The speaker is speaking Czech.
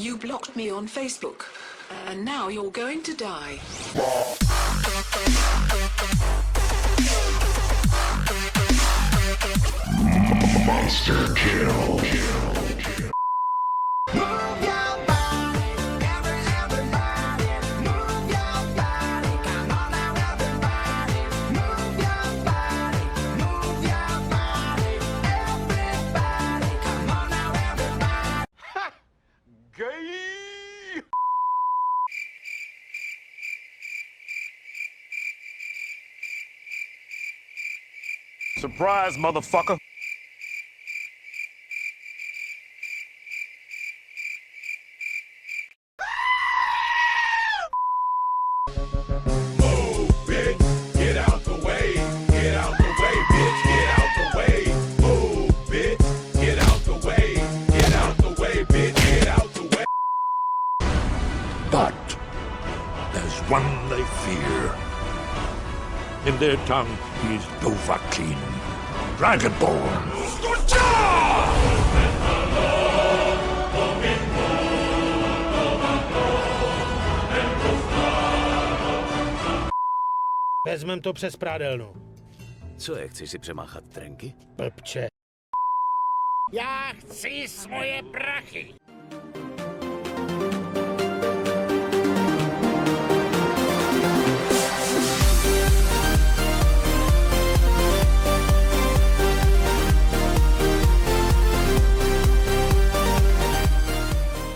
You blocked me on Facebook, and now you're going to die. Monster kill. Move your body, everybody, move your body. Come on now, everybody, move your body, everybody. Come on now, everybody. Ha! Gay! Surprise, motherfucker! Get out the way, get out the way, bitch, get out the way. Move, bitch, get out the way, get out the way, bitch, get out the way. But there's one they fear. In their tongue, he's Dovahkiin, Dragonborn. Vezmem to přes prádelnu. Co je, chceš si přemáchat trenky? Blbče. Já chci svoje prachy.